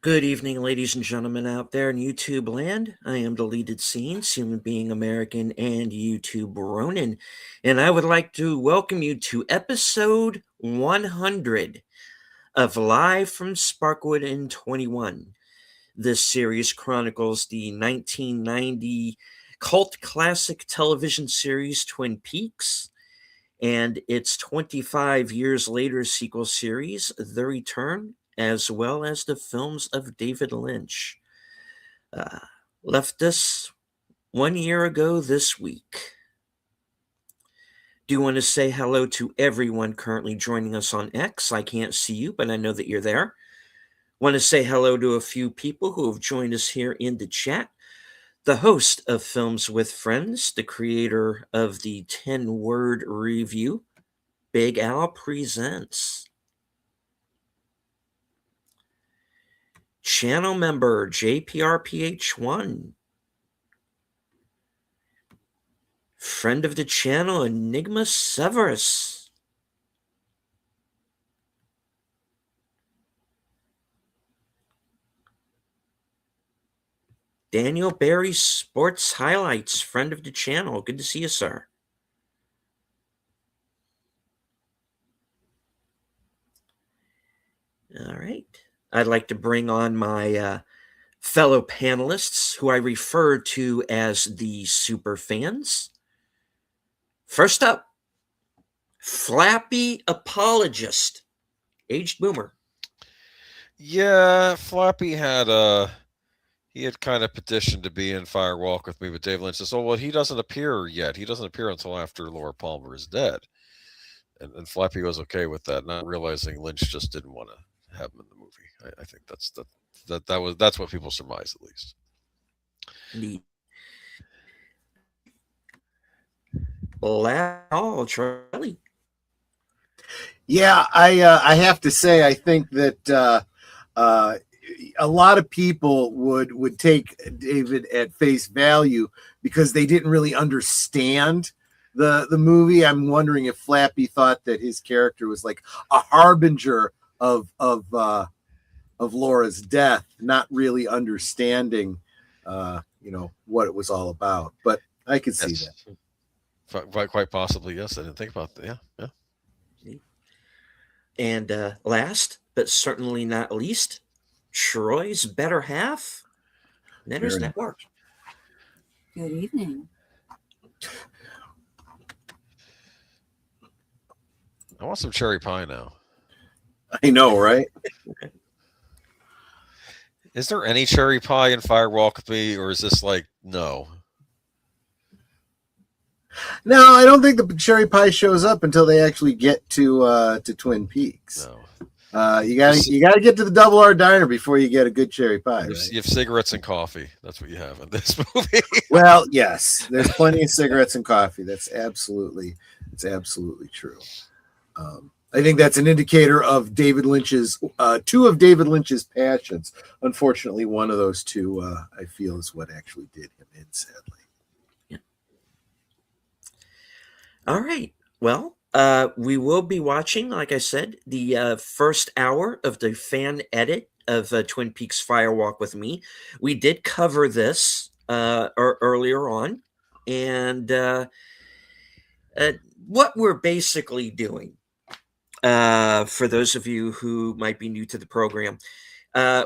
Good evening, ladies and gentlemen out there in YouTube land. I am Deleted Scenes, human being American, and YouTube Ronin. And I would like to welcome you to episode 100 of Live from Sparkwood in 21. This series chronicles the 1990 cult classic television series Twin Peaks and its 25 years later sequel series, The Return, as well as the films of David Lynch. Uh, Left us 1 year ago this week. Do you want to say hello to everyone currently joining us on X? I can't see you, but I know that you're there. Want to say hello to a few people who have joined us here in the chat. The host of Films with Friends, the creator of the 10-word review, Big Al presents. Channel member JPRPH1. Friend of the channel Enigma Severus. Daniel Barry Sports Highlights, friend of the channel. Good to see you, sir. All right. I'd like to bring on my fellow panelists, who I refer to as the super fans. First up, Flappy Apologist, aged boomer. Yeah, Flappy had he had kind of petitioned to be in Firewalk with Me, but Dave Lynch says, "Oh well, he doesn't appear yet. He doesn't appear until after Laura Palmer is dead." And Flappy was okay with that, not realizing Lynch just didn't want to have him in the movie. I think that's what people surmise at least. The last call, Charlie. Yeah, I have to say I think that a lot of people would take David at face value because they didn't really understand the movie. I'm wondering if Flappy thought that his character was like a harbinger of Laura's death, not really understanding what it was all about. But I could see that. Quite possibly, yes. I didn't think about that. Yeah. And last, but certainly not least, Troy's better half, Netters Network. Good evening. I want some cherry pie now. I know, right? Is there any cherry pie in Firewalk with Me, or is this like no? No, I don't think the cherry pie shows up until they actually get to Twin Peaks. No. You gotta get to the Double R Diner before you get a good cherry pie. You Right? have cigarettes and coffee. That's what you have in this movie. Well, yes, there's plenty of cigarettes and coffee. It's absolutely true. I think that's an indicator of David Lynch's two of David Lynch's passions. Unfortunately, one of those two I feel is what actually did him in, sadly. Yeah. All right. Well, we will be watching, like I said, the first hour of the fan edit of Twin Peaks Firewalk with Me. We did cover this earlier on, and what we're basically doing, for those of you who might be new to the program,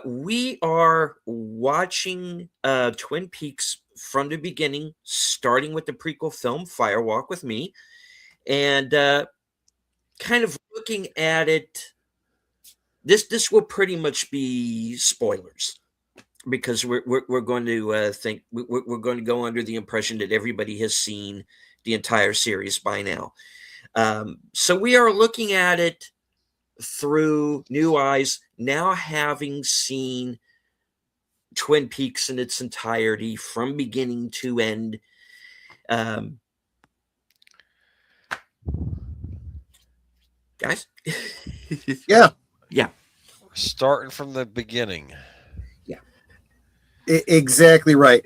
we are watching Twin Peaks from the beginning, starting with the prequel film Firewalk with Me, and kind of looking at it. This will pretty much be spoilers, because we're going to think we're going to go under the impression that everybody has seen the entire series by now. So we are looking at it through new eyes, now having seen Twin Peaks in its entirety from beginning to end. Guys? Yeah. We're starting from the beginning. Exactly right.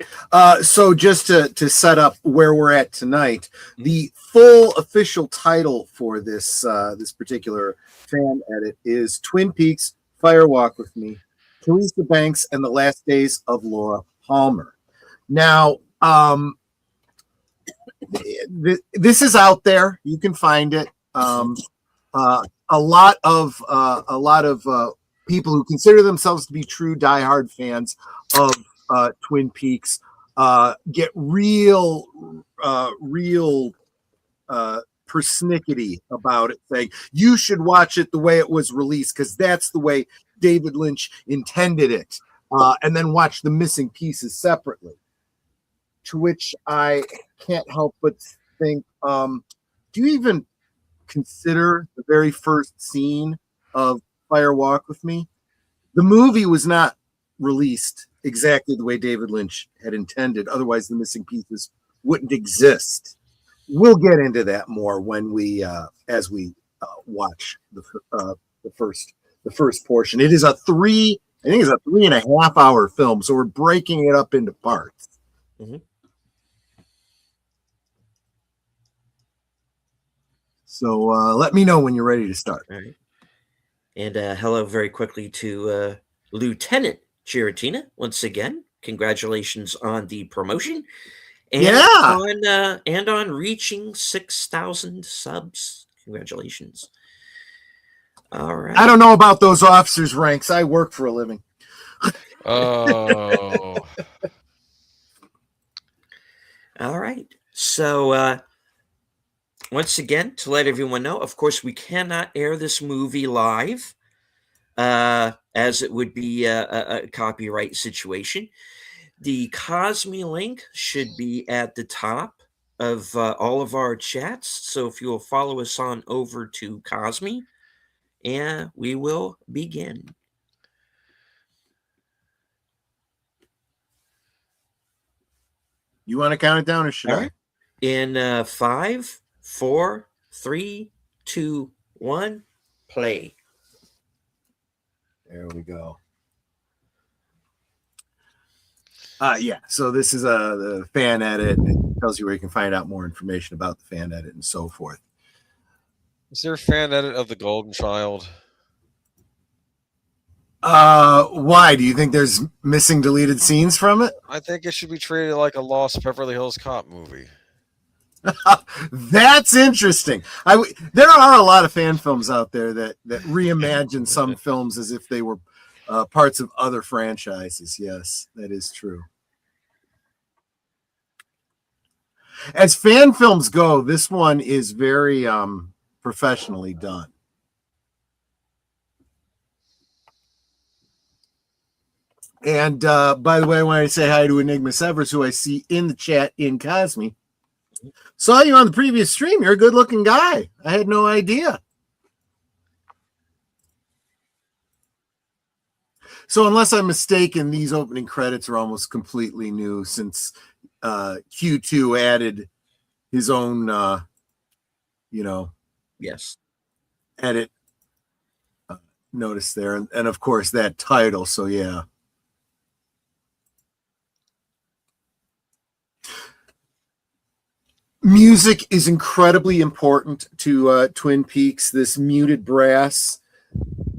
So just to set up where we're at tonight, the full official title for this particular fan edit is Twin Peaks Firewalk with Me Teresa Banks and the Last Days of Laura Palmer. Now, this is out there. You can find it. A lot of people who consider themselves to be true diehard fans of Twin Peaks get real persnickety about it, saying you should watch it the way it was released because that's the way David Lynch intended it, and then watch the missing pieces separately. To which I can't help but think, do you even consider the very first scene of Fire Walk with Me? The movie was not released exactly the way David Lynch had intended. Otherwise, the missing pieces wouldn't exist. We'll get into that more when we, as we watch the first portion. It is I think it's a 3.5 hour film, so we're breaking it up into parts. Mm-hmm. So let me know when you're ready to start. All right. And hello very quickly to Lieutenant Giratina once again. Congratulations on the promotion. And on reaching 6,000 subs. Congratulations. All right. I don't know about those officers' ranks. I work for a living. Oh. All right. So once again, to let everyone know, of course, we cannot air this movie live, as it would be a copyright situation. The Cosme link should be at the top of all of our chats. So if you will follow us on over to Cosme, and we will begin. You want to count it down, or should All I? right. In 5, 4, 3, 2, 1, play. There we go. Yeah, so this is the fan edit. It tells you where you can find out more information about the fan edit and so forth. Is there a fan edit of The Golden Child? Why? Do you think there's missing deleted scenes from it? I think it should be treated like a Lost Beverly Hills Cop movie. That's interesting. There are a lot of fan films out there that reimagine some films as if they were parts of other franchises. Yes, that is true. As fan films go, this one is very professionally done. And by the way, I want to say hi to Enigma Severs, who I see in the chat in Cosme. Saw you on the previous stream. You're a good-looking guy. I had no idea. So unless I'm mistaken, these opening credits are almost completely new since Q2 added his own, Yes. edit notice there. And of course, that title. So, yeah. Music is incredibly important to Twin Peaks. This muted brass,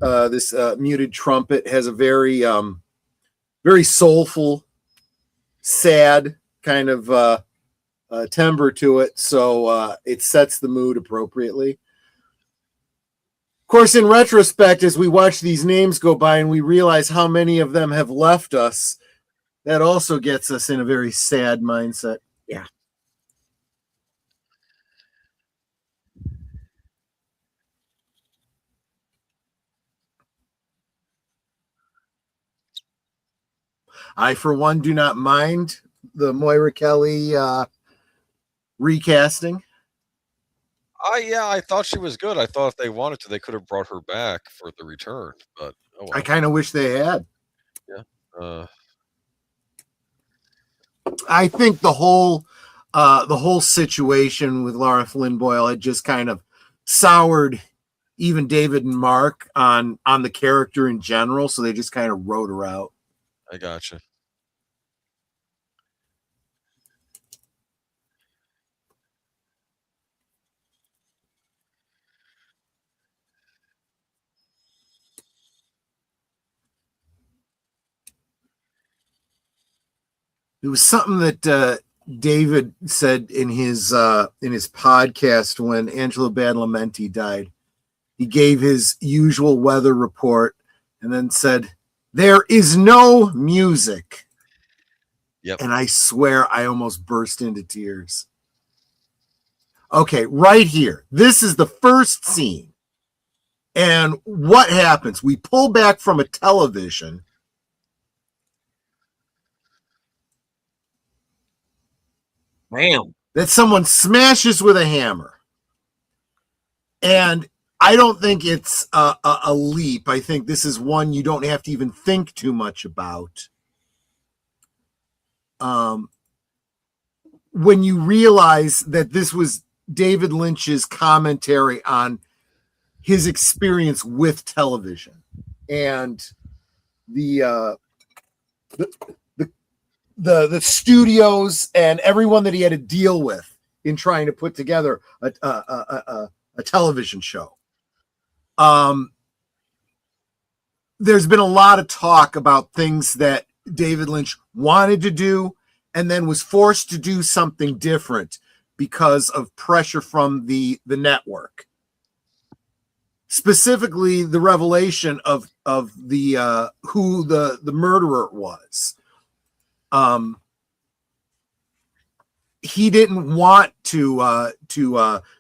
this muted trumpet has a very, very soulful, sad kind of timbre to it. So it sets the mood appropriately. Of course, in retrospect, as we watch these names go by and we realize how many of them have left us, that also gets us in a very sad mindset. Yeah. I, for one, do not mind the Moira Kelly recasting. I thought she was good. I thought if they wanted to, they could have brought her back for the return. But oh well. I kind of wish they had. Yeah. I think the whole situation with Laura Flynn Boyle had just kind of soured even David and Mark on the character in general, so they just kind of wrote her out. I gotcha. There was something that David said in his podcast when Angelo Badalamenti died. He gave his usual weather report and then said, "There is no music." Yep. And I swear I almost burst into tears. Okay, right here. This is the first scene. And what happens? We pull back from a television. Bam. That someone smashes with a hammer. And I don't think it's a leap. I think this is one you don't have to even think too much about. When you realize that this was David Lynch's commentary on his experience with television and the studios and everyone that he had to deal with in trying to put together a television show. There's been a lot of talk about things that David Lynch wanted to do and then was forced to do something different because of pressure from the network. Specifically, the revelation of the who the murderer was. He didn't want to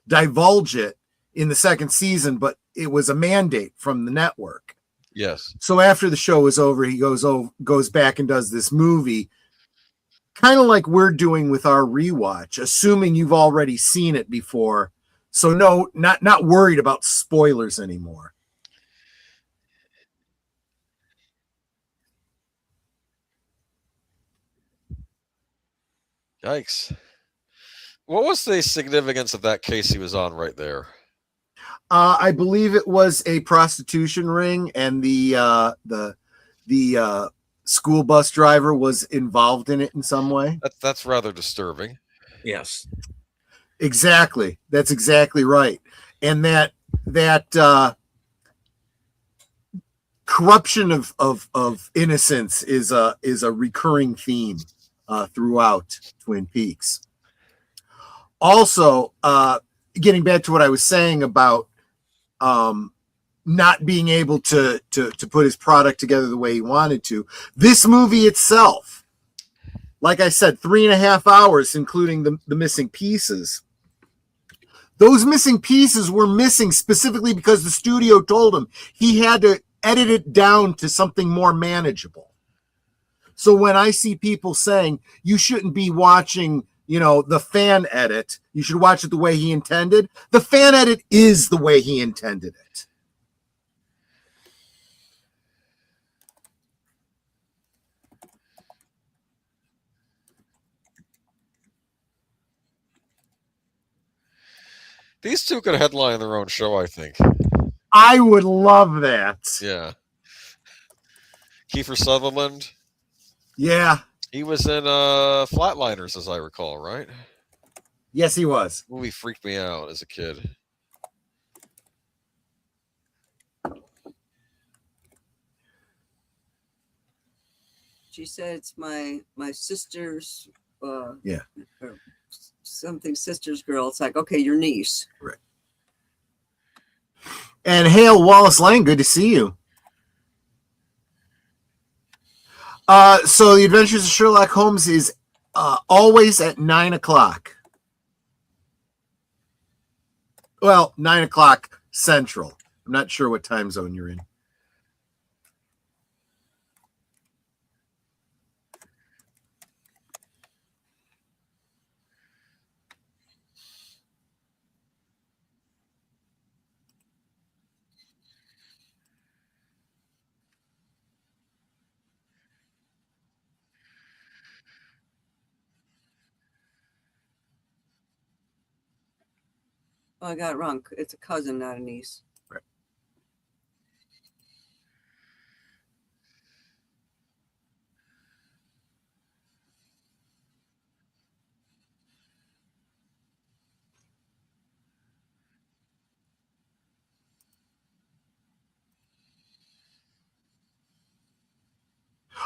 divulge it in the second season, but it was a mandate from the network. Yes. So after the show is over, he goes back and does this movie, kind of like we're doing with our rewatch, assuming you've already seen it before. So no, not worried about spoilers anymore. Yikes. What was the significance of that case he was on right there? I believe it was a prostitution ring, and the school bus driver was involved in it in some way. That's rather disturbing. Yes. Exactly. That's exactly right. And that corruption of innocence is a recurring theme throughout Twin Peaks. Also, getting back to what I was saying about not being able to put his product together the way he wanted to. This movie itself, like I said, 3.5 hours, including the missing pieces. Those missing pieces were missing specifically because the studio told him he had to edit it down to something more manageable. So when I see people saying you shouldn't be watching, the fan edit, you should watch it the way he intended. The fan edit is the way he intended it. These two could headline their own show, I think. I would love that. Yeah. Kiefer Sutherland. Yeah. He was in Flatliners, as I recall, right? Yes, he was. The movie freaked me out as a kid. She said it's my sister's Yeah. or something sister's girl. It's like, okay, your niece. Right. And hail, Wallace Lane, good to see you. So the Adventures of Sherlock Holmes is always at 9:00. Well, 9:00 Central. I'm not sure what time zone you're in. Oh, I got it wrong. It's a cousin, not a niece. Right.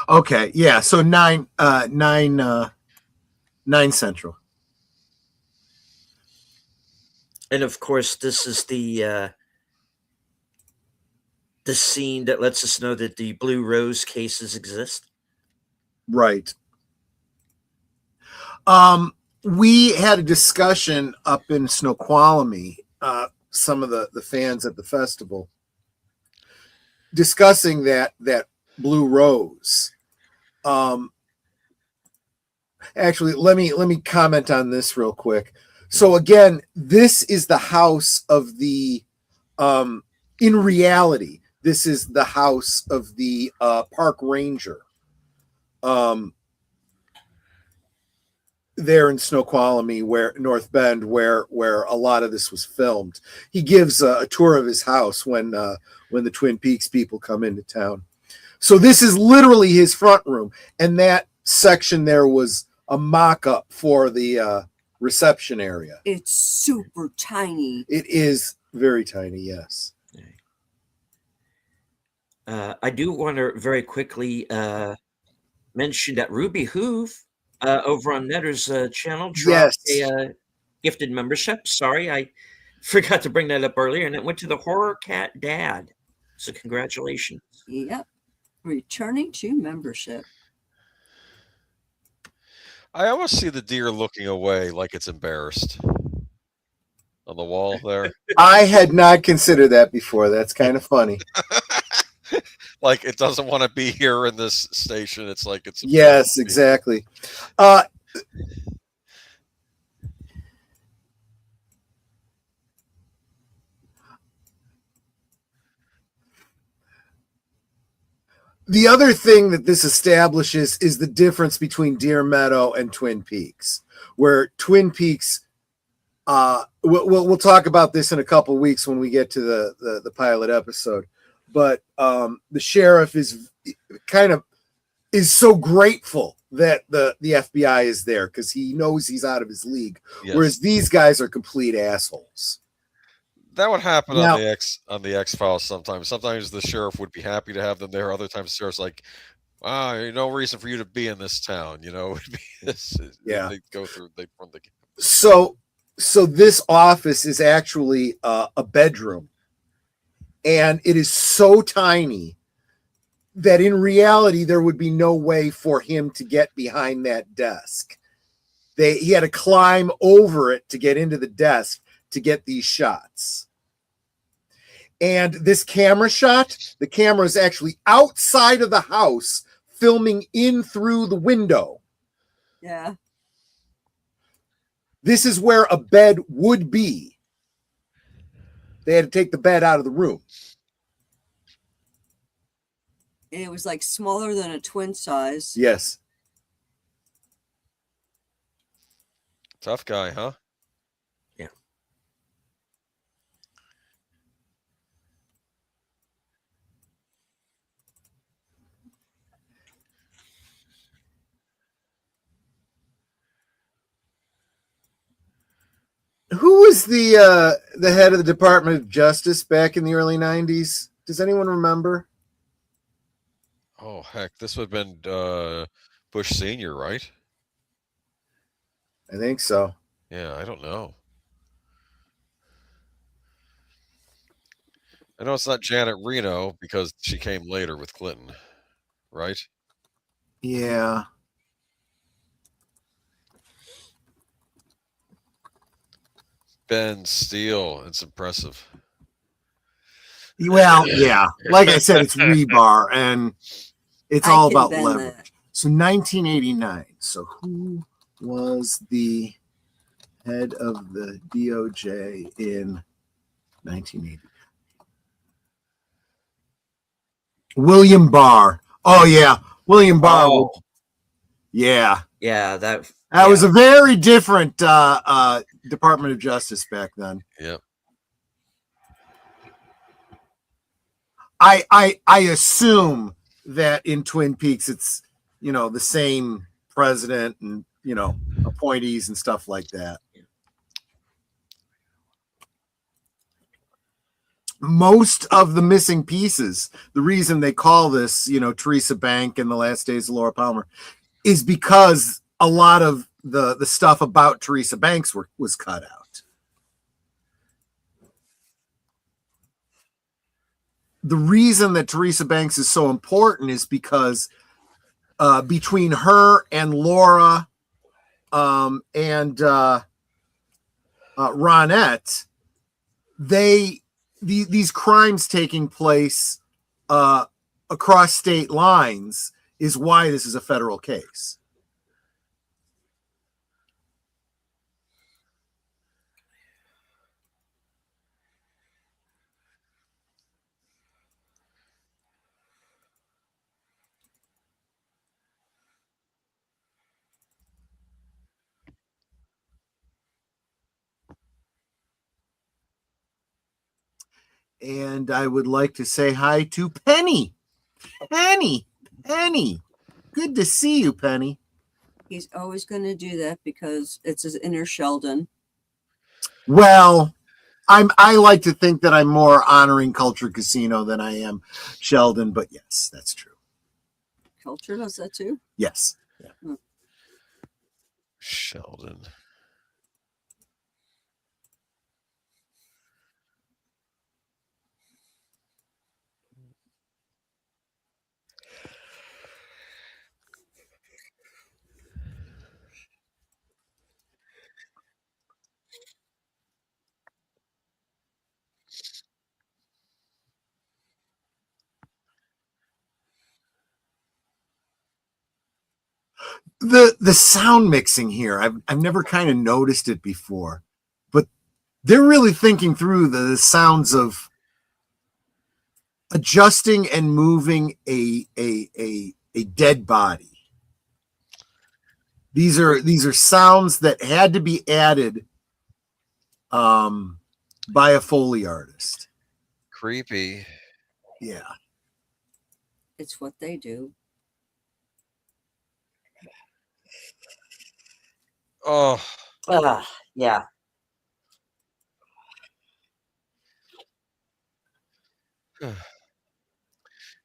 Okay, yeah. So 9 Central. And of course, this is the scene that lets us know that the Blue Rose cases exist. Right. We had a discussion up in Snoqualmie, some of the fans at the festival, discussing that Blue Rose. Actually, let me comment on this real quick. So again, this is the house of the in reality, this is the house of the park ranger. There in Snoqualmie, where North Bend, where a lot of this was filmed. He gives a tour of his house when the Twin Peaks people come into town. So this is literally his front room, and that section there was a mock-up for the reception area. It's super tiny. It is very tiny, yes. I do want to very quickly mention that Ruby Hoove over on Netter's channel dropped a gifted membership. Sorry, I forgot to bring that up earlier, and it went to the Horror Cat Dad. So congratulations. Yep. Returning to membership. I always see the deer looking away like it's embarrassed on the wall there. I had not considered that before. That's kind of funny. Like it doesn't want to be here in this station. It's like it's yes, exactly. The other thing that this establishes is the difference between Deer Meadow and Twin Peaks, where Twin Peaks, we'll talk about this in a couple of weeks when we get to the pilot episode, but the sheriff is so grateful that the FBI is there because he knows he's out of his league, yes. Whereas these guys are complete assholes. That would happen on the X-Files sometimes. Sometimes the sheriff would be happy to have them there. Other times the sheriff's like, no reason for you to be in this town. You know, yeah. They go through. They run the. So this office is actually a bedroom, and it is so tiny that in reality there would be no way for him to get behind that desk. He had to climb over it to get into the desk to get these shots. And this camera shot, the camera is actually outside of the house filming in through the window. Yeah. This is where a bed would be. They had to take the bed out of the room. And it was like smaller than a twin size. Yes. Tough guy, huh? Yeah. Who was the head of the Department of Justice back in the early 90s? Does anyone remember? Oh, heck. This would have been Bush Sr., right? I think so. Yeah, I don't know. I know it's not Janet Reno because she came later with Clinton, right? Yeah. Ben Steele. It's impressive. Well, yeah. Like I said, it's rebar, and it's all about leverage. That. So 1989. So who was the head of the DOJ in 1980? William Barr. Oh, yeah. William Barr. Oh. Yeah. Yeah, that was a very different Department of Justice back then. Yep. I assume that in Twin Peaks it's the same president and appointees and stuff like that. most of the missing pieces, the reason they call this, Teresa Bank and the Last Days of Laura Palmer, is because a lot of the stuff about Teresa Banks was cut out. The reason that Teresa Banks is so important is because between her and Laura and Ronette, these crimes taking place across state lines is why this is a federal case. And I would like to say hi to Penny. Penny. Good to see you, Penny. He's always going to do that because it's his inner Sheldon. Well, I like to think that I'm more honoring Culture Casino than I am Sheldon, but yes, that's true. Culture does that too? Yes. Yeah. Sheldon. The sound mixing here, I've never kind of noticed it before, but they're really thinking through the sounds of adjusting and moving a dead body. These are sounds that had to be added by a Foley artist. Creepy. Yeah. It's what they do. Oh. Yeah.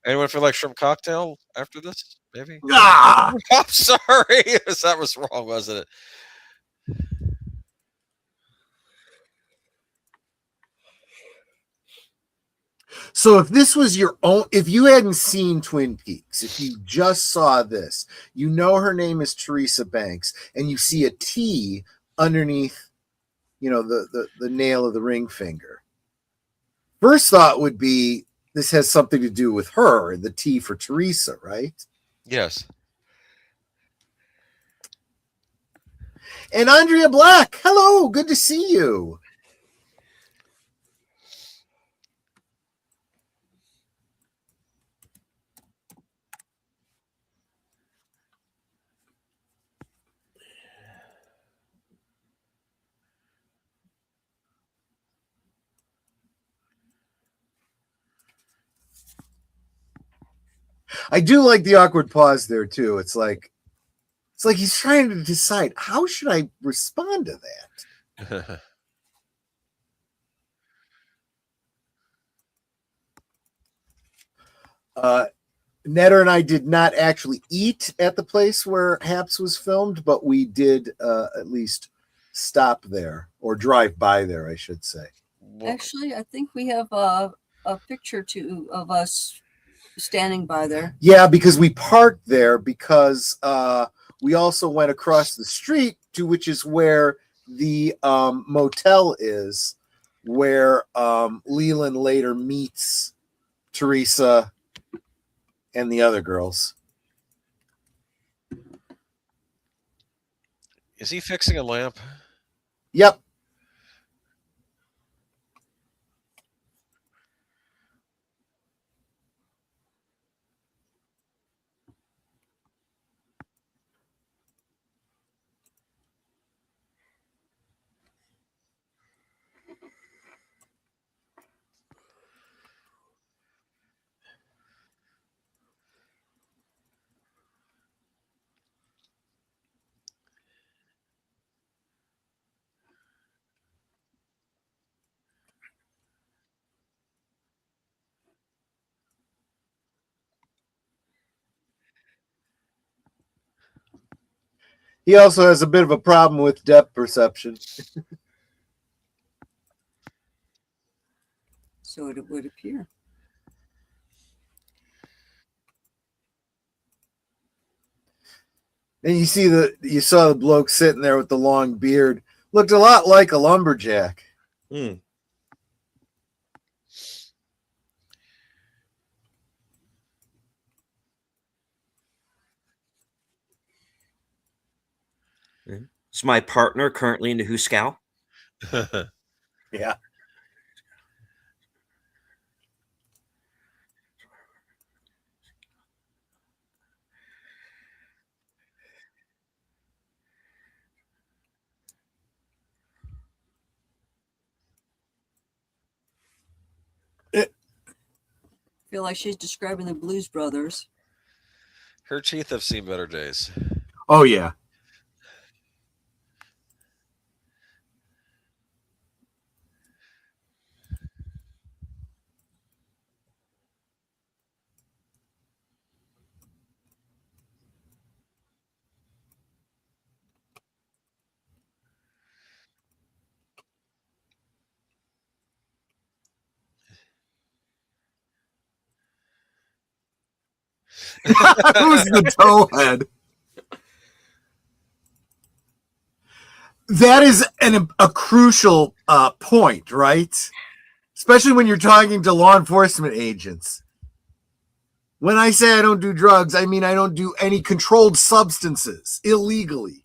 Anyone feel like shrimp cocktail after this? Maybe. Ah! I'm sorry. That was wrong, wasn't it? So if this was your own, if you hadn't seen Twin Peaks, if you just saw this, her name is Teresa Banks, and you see a T underneath, the nail of the ring finger. First thought would be this has something to do with her, the T for Teresa, right? Yes. And Andrea Black, hello, good to see you. I do like the awkward pause there too. It's like he's trying to decide, how should I respond to that? Netter and I did not actually eat at the place where Haps was filmed, but we did at least stop there, or drive by there, I should say. Actually, I think we have a picture of us standing by there. Yeah, because we parked there because we also went across the street to which is where the motel is, where Leland later meets Teresa and the other girls. Is he fixing a lamp? Yep. He also has a bit of a problem with depth perception. So it would appear. And you saw the bloke sitting there with the long beard. Looked a lot like a lumberjack. Hmm. Is my partner currently into Huskow? Yeah. I feel like she's describing the Blues Brothers. Her teeth have seen better days. Oh, yeah. Who's the towhead? That is a crucial point, right? Especially when you're talking to law enforcement agents. When I say I don't do drugs, I mean I don't do any controlled substances illegally.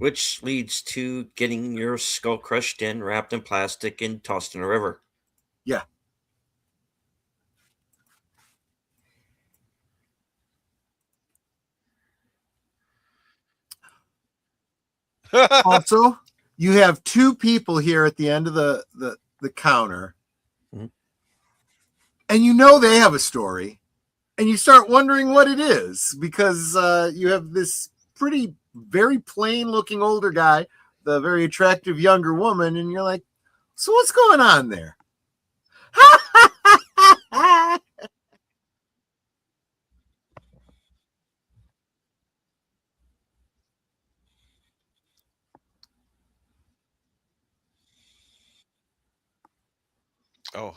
Which leads to getting your skull crushed in, wrapped in plastic, and tossed in a river. Yeah. Also, you have two people here at the end of the counter, and you know they have a story, and you start wondering what it is because you have this very plain looking older guy, the very attractive younger woman, and you're like, so what's going on there? Oh.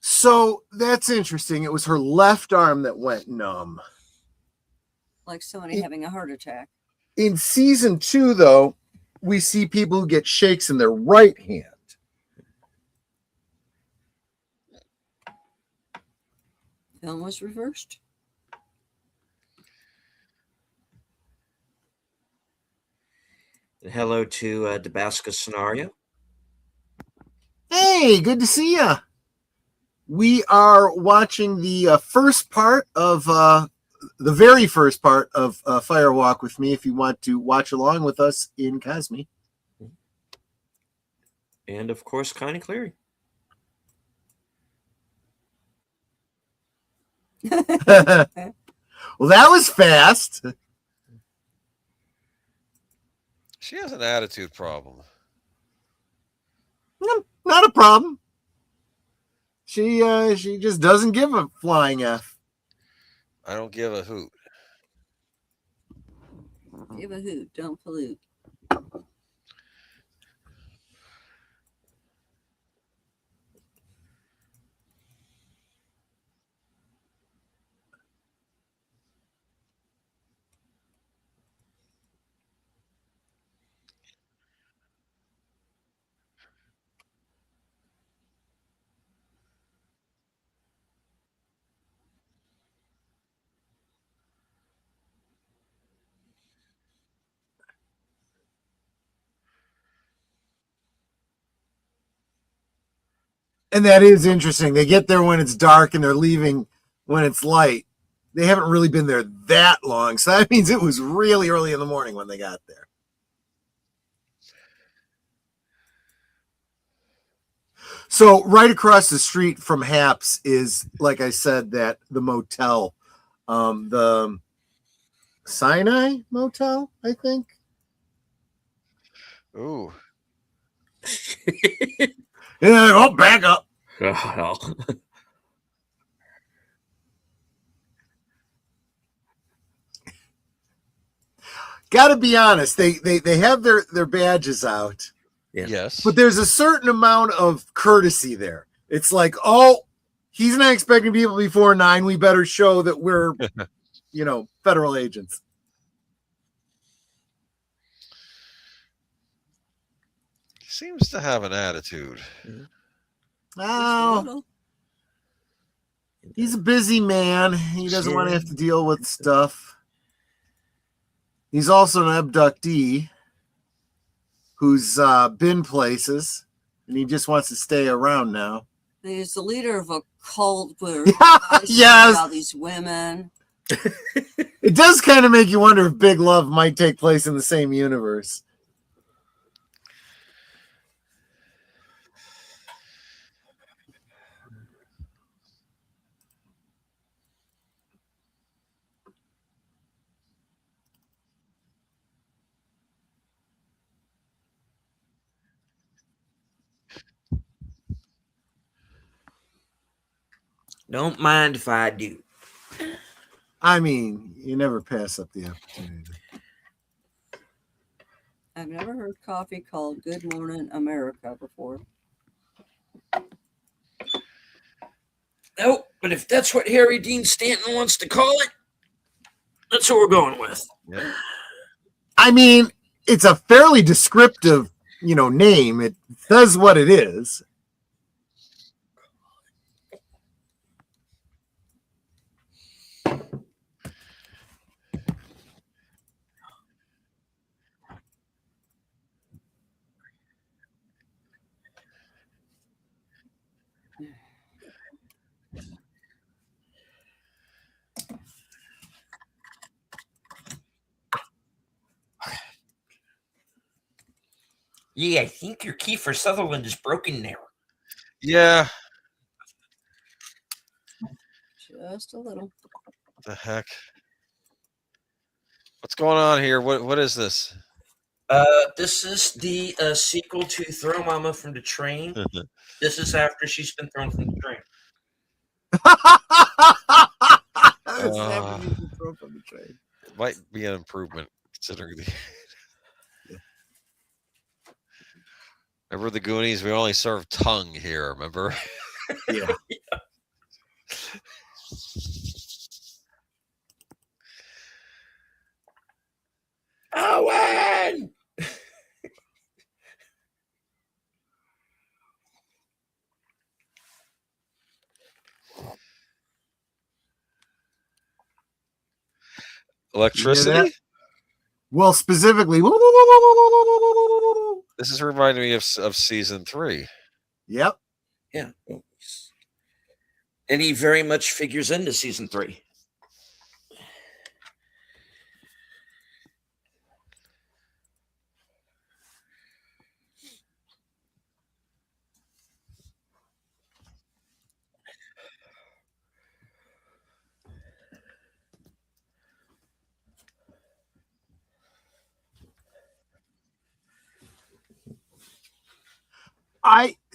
So that's interesting. It was her left arm that went numb. Like somebody having a heart attack. In season 2, though, we see people who get shakes in their right hand. Film was reversed. And hello to Dabaska Scenario. Hey, good to see you. We are watching the first part of the very first part of Firewalk with me. If you want to watch along with us in Cosme, And of course, Connie Cleary. well, that was fast. She has an attitude problem. No, not a problem. She just doesn't give a flying F. I don't give a hoot. Give a hoot, don't pollute. And that is interesting. They get there when it's dark and they're leaving when it's light. they haven't really been there that long. So that means it was really early in the morning when they got there. So right across the street from Haps is, like I said, that the motel, the Sinai Motel, I think. Ooh. Yeah, oh, back up. Oh, Got to be honest, they have their badges out, Yeah. Yes. but there's a certain amount of courtesy there. It's like, oh, he's not expecting people before 9. We better show that we're, federal agents. He seems to have an attitude. Oh, he's a busy man. He doesn't want to have to deal with stuff. He's also an abductee who's been places, and he just wants to stay around now. He's the leader of a cult where Yes. all these women. It does kind of make you wonder if Big Love might take place in the same universe. don't mind if I do. I mean, you never pass up the opportunity. I've never heard coffee called Good Morning America before. Nope, but if that's what Harry Dean Stanton wants to call it, that's what we're going with. Yeah. I mean, it's a fairly descriptive, name. It says what it is. Yeah, I think your Kiefer Sutherland is broken there. Yeah. Just a little. What the heck? What's going on here? What is this? This is the sequel to Throw Mama from the Train. This is after she's been thrown from the train. It might be an improvement considering the. Remember the Goonies? We only serve tongue here. Remember? Yeah. Owen! Electricity? Well, specifically. This is reminding me of season 3. Yep. Yeah. And he very much figures into season 3.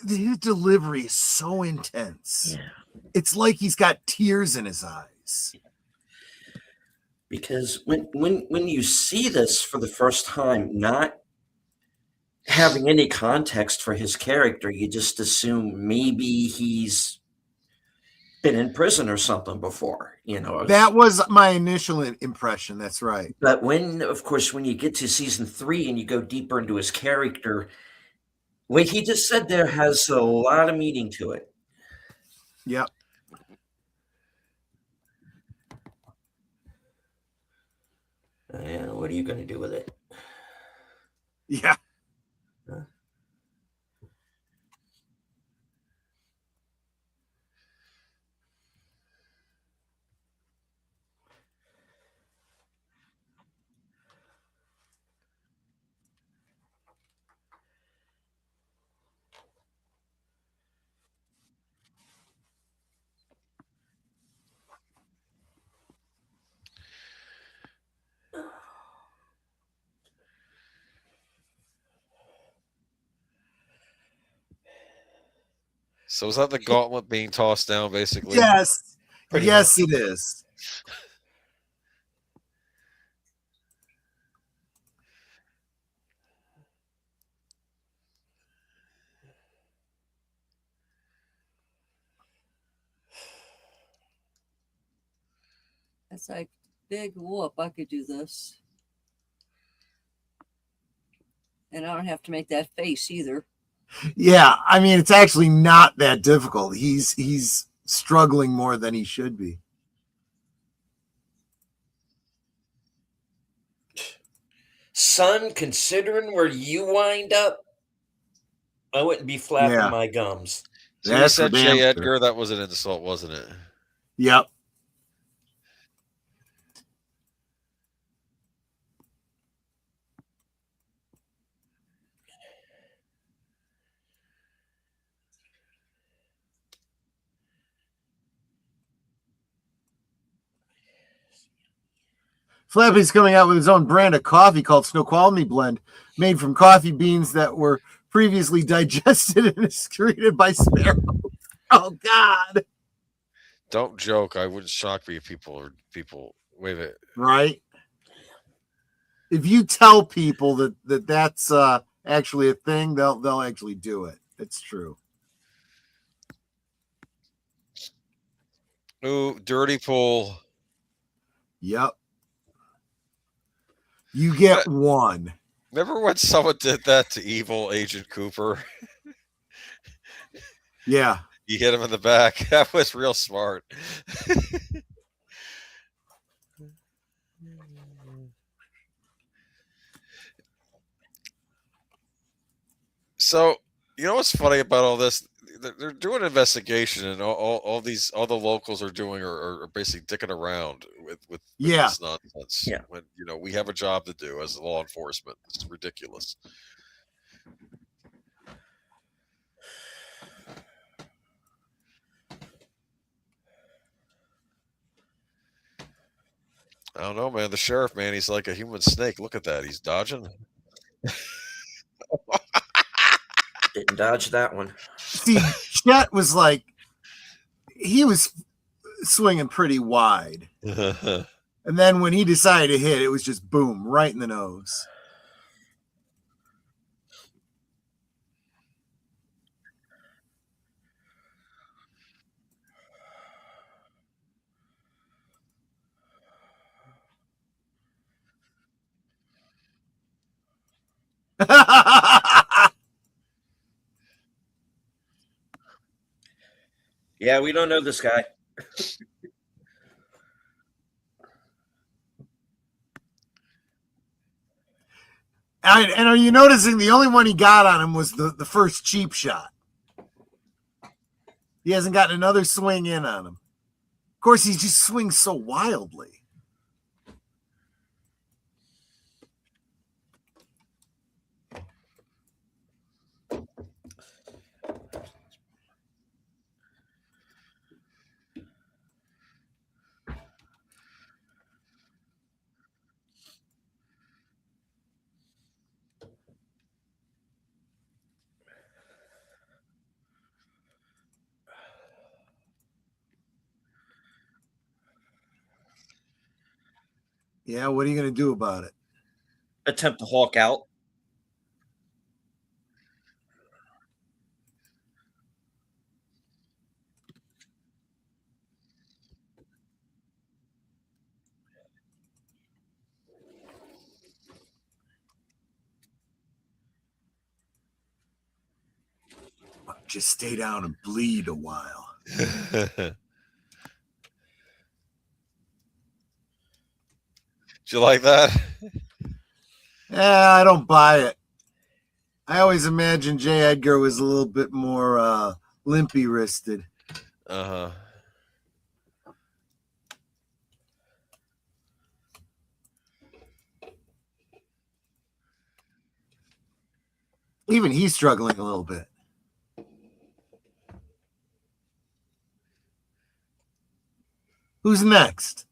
His delivery is so intense. Yeah. It's like he's got tears in his eyes. Because when you see this for the first time, not having any context for his character, you just assume maybe he's been in prison or something before, That was my initial impression. That's right. But when you get to season 3 and you go deeper into his character, what he just said there has a lot of meaning to it. Yep. What are you going to do with it? Yeah. Huh? So is that the gauntlet being tossed down, basically? Yes. Pretty Yes, much. it is. It's like big whoop. I could do this, and I don't have to make that face either. Yeah, I mean, it's actually not that difficult. He's struggling more than he should be. Son, considering where you wind up, I wouldn't be flapping Yeah, my gums. So you that's for said damn J. sure. Edgar. That was an insult, wasn't it? Yep. Flappy's coming out with his own brand of coffee called Snoqualmie Blend, made from coffee beans that were previously digested and excreted by sparrows. Oh God! Don't joke. I wouldn't shock me if people. Wait a minute. Right? If you tell people that's actually a thing, they'll actually do it. It's true. Ooh, dirty pool. Yep. You get one. Remember when someone did that to evil Agent Cooper? Yeah. You hit him in the back. That was real smart. So, you know what's funny about all this? They're doing an investigation, and all the locals are doing are basically dicking around with Yeah. this nonsense. Yeah. When we have a job to do as law enforcement. It's ridiculous. I don't know, man. The sheriff, man, he's like a human snake. Look at that. He's dodging. Didn't dodge that one. See, Chet was like, he was swinging pretty wide. And then when he decided to hit, it was just boom, right in the nose. Yeah, we don't know this guy. And are you noticing the only one he got on him was the first cheap shot? He hasn't gotten another swing in on him. Of course, he just swings so wildly. Yeah, what are you going to do about it? Attempt to hawk out. Just stay down and bleed a while. Did you like that? Yeah, I don't buy it. I always imagined J. Edgar was a little bit more limpy wristed. Uh-huh. Even he's struggling a little bit. Who's next?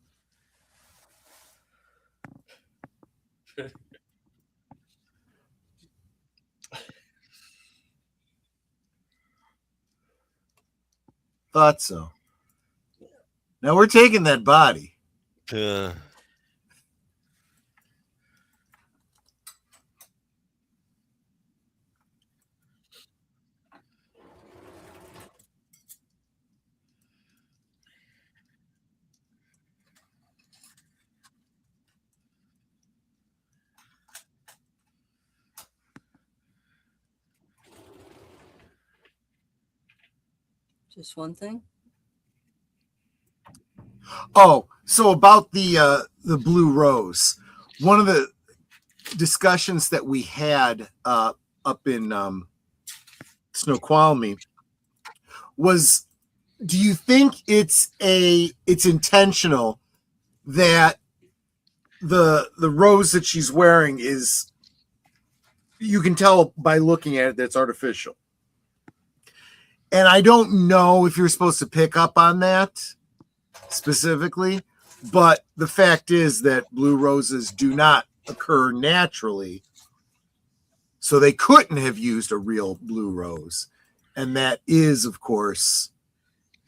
Thought so. Now we're taking that body. Yeah. Just one thing. Oh, so about the blue rose. One of the discussions that we had up in Snoqualmie was, do you think it's intentional that the rose that she's wearing is, you can tell by looking at it that's artificial? And I don't know if you're supposed to pick up on that specifically, but the fact is that blue roses do not occur naturally, so they couldn't have used a real blue rose, and that is, of course,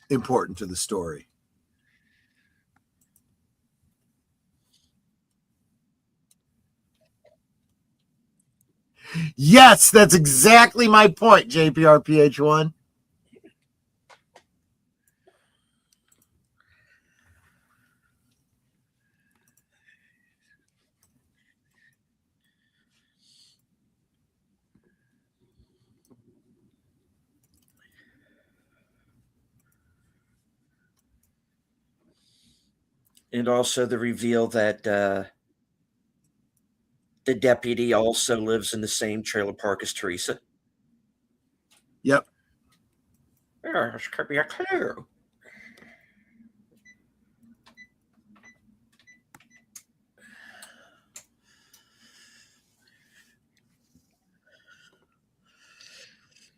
important to the story. Yes, that's exactly my point, JPRPH1. And also the reveal that the deputy also lives in the same trailer park as Teresa. Yep. Yeah, this could be a clue.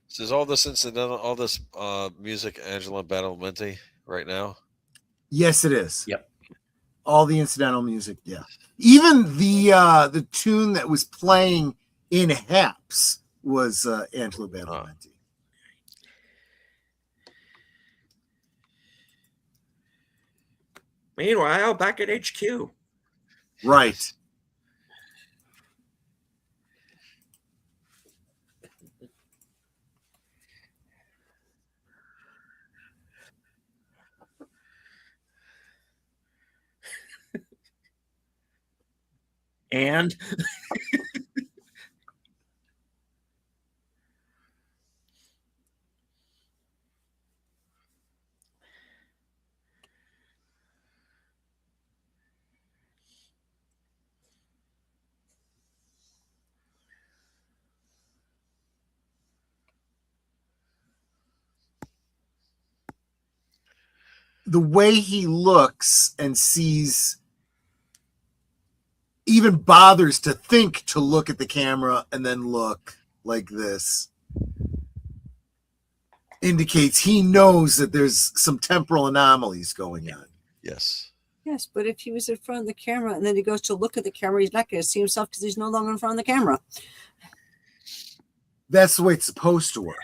So is all this incidental, all this music Angela Badalamenti right now? Yes, it is. Yep. All the incidental music, yeah. Even the tune that was playing in Haps was Angelo Badalamenti. Meanwhile, back at HQ. Right. And the way he looks and sees, even bothers to think to look at the camera and then look like this, indicates he knows that there's some temporal anomalies going on. Yes. Yes, but if he was in front of the camera and then he goes to look at the camera, he's not going to see himself because he's no longer in front of the camera. That's the way it's supposed to work.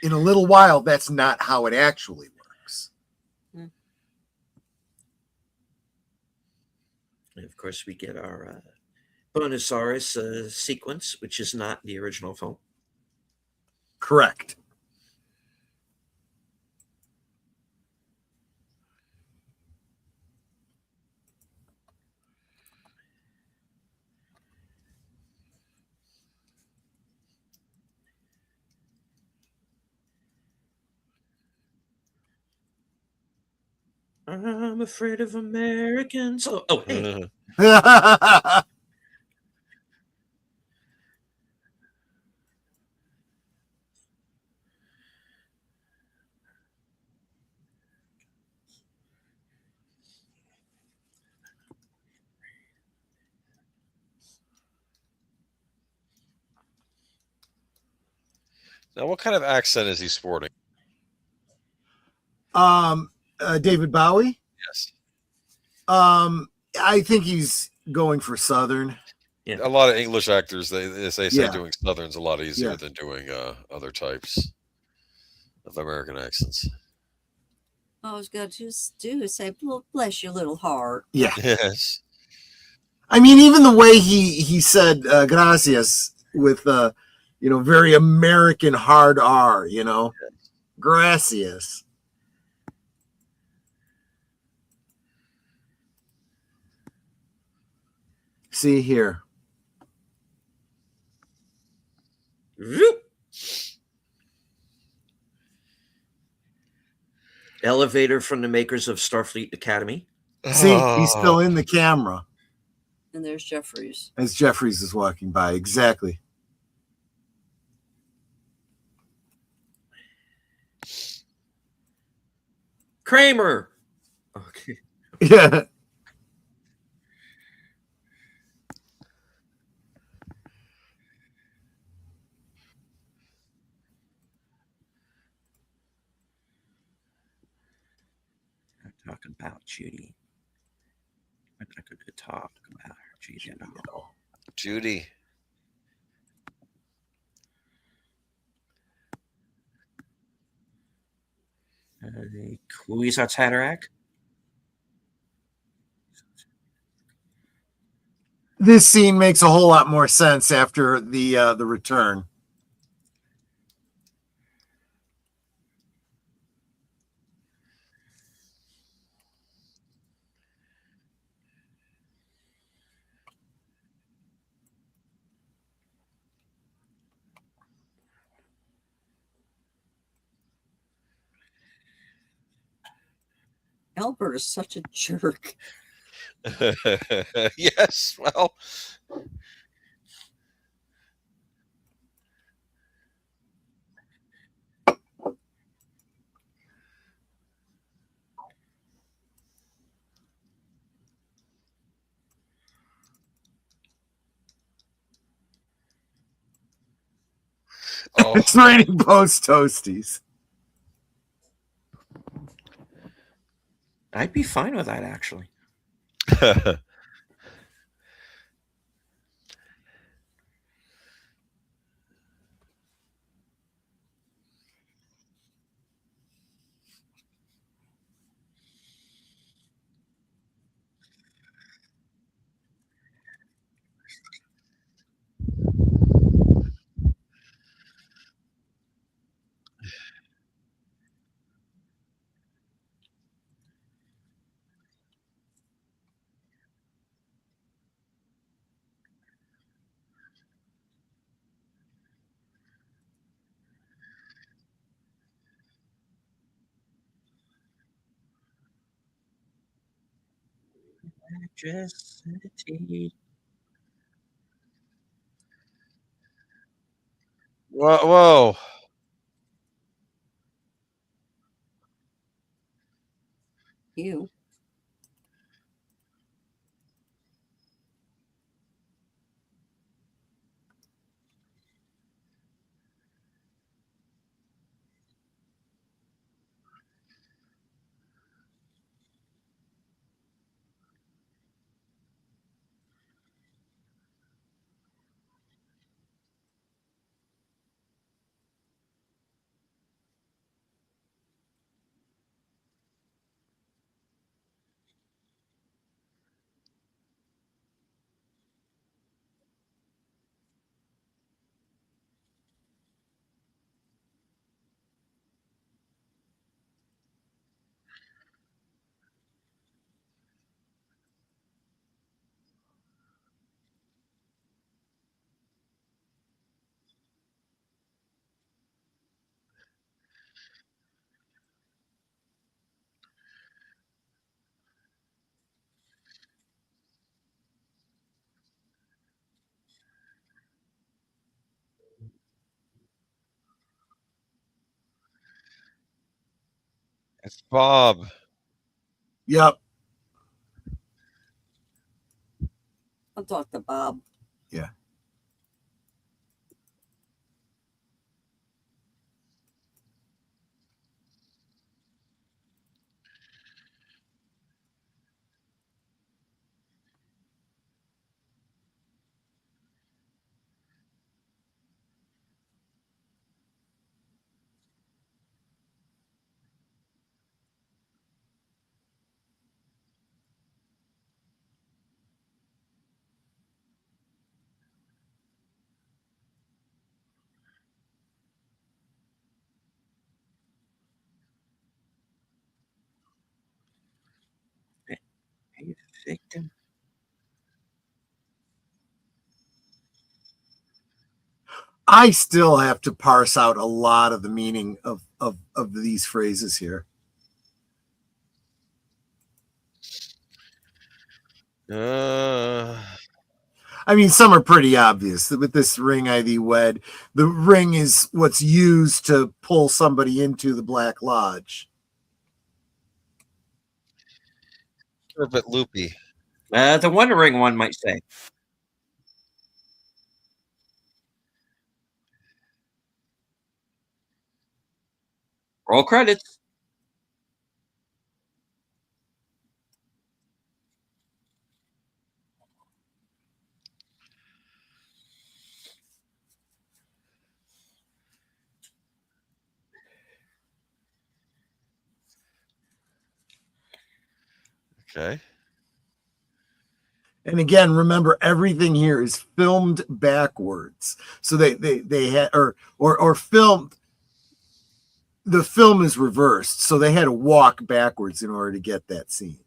In a little while, that's not how it actually works. And of course, we get our Bonosaurus sequence, which is not the original film. Correct. I'm afraid of Americans. Oh hey. Now, what kind of accent is he sporting? David Bowie. Yes. I think he's going for Southern. Yeah. A lot of English actors, they say Yeah. doing Southern's a lot easier Yeah. than doing other types of American accents. All I was got to just do is say, "Well, bless your little heart." Yeah. Yes. I mean, even the way he said gracias with very American hard R, gracias. See here. Zoop. Elevator from the makers of Starfleet Academy. See, he's Oh. still in the camera And there's Jeffries. as Jeffries is walking by. Exactly. Kramer. Okay. Yeah. Talk about Judy. We're not going to talk about her, Judy, at all. Judy. Louisa Tatarak. This scene makes a whole lot more sense after the return. Albert is such a jerk. Yes. Well. Oh. It's raining post toasties. I'd be fine with that, actually. Electricity. Whoa. Whoa. You. It's Bob. Yep. I'll talk to Bob. Yeah. Victim. I still have to parse out a lot of the meaning of these phrases here. I mean, some are pretty obvious. With this ring I thee wed, the ring is what's used to pull somebody into the Black Lodge. A bit loopy. The Wondering one might say. Roll credits. Okay. And again, remember everything here is filmed backwards. So they had or filmed. The film is reversed, so they had to walk backwards in order to get that scene.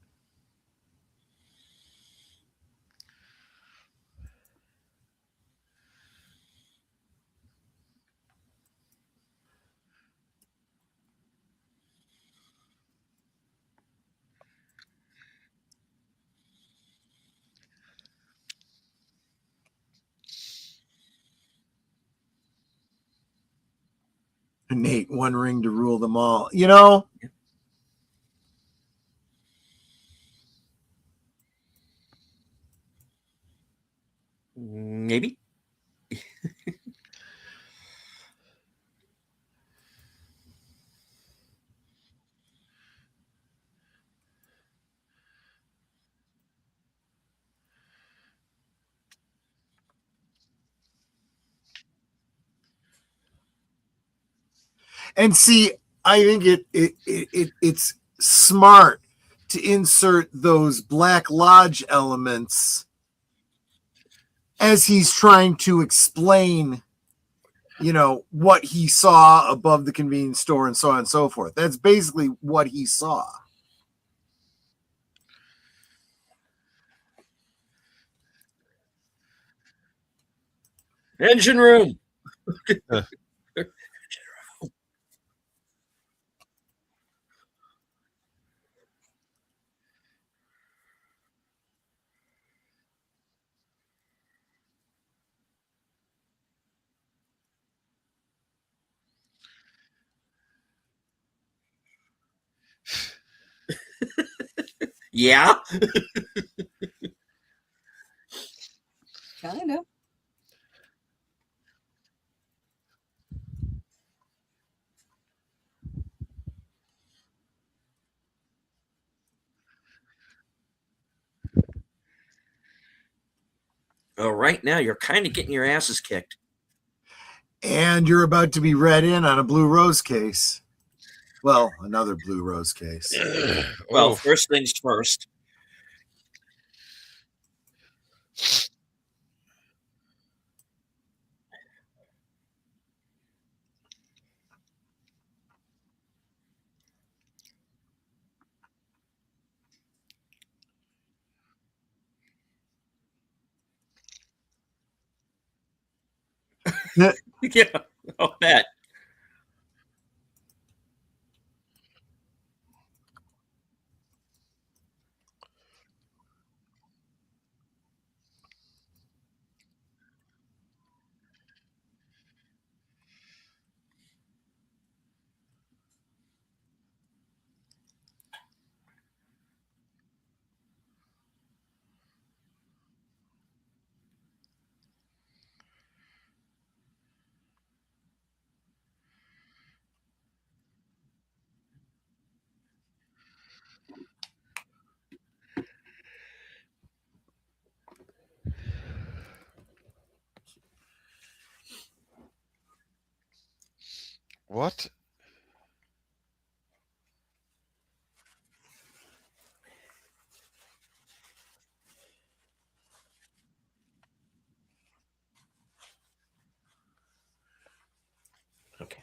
Nate, one ring to rule them all. You know, Maybe. and see, I think it's smart to insert those Black Lodge elements as he's trying to explain, you know, what he saw above the convenience store and so on and so forth. That's basically what he saw. Engine room. Yeah. Kind of. Oh, right now you're kind of getting your asses kicked. And you're about to be read in on a blue rose case. Well, another blue rose case. Well, Oof. first things first. Yeah, I'll bet. What? Okay.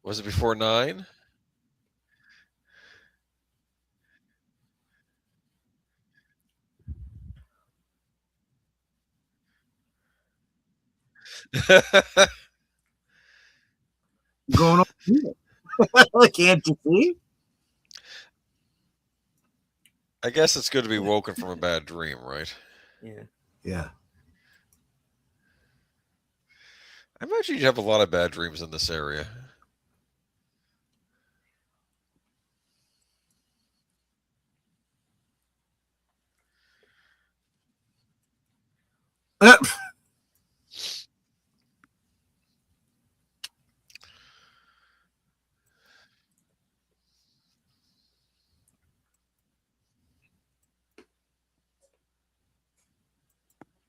Was it before 9? Going on here. Can't you see? I guess it's good to be woken from a bad dream, right? Yeah. Yeah. I imagine you'd have a lot of bad dreams in this area.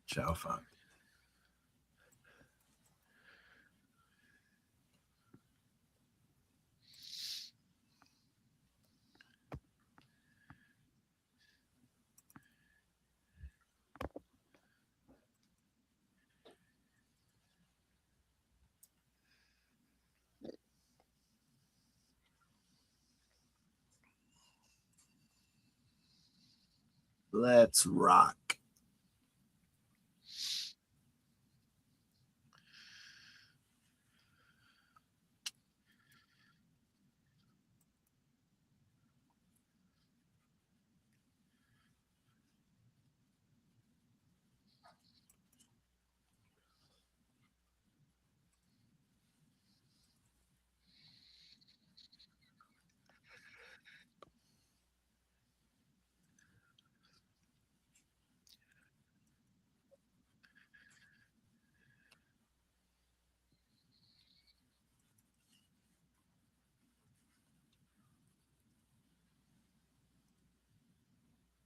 Ciao, fun. Let's rock.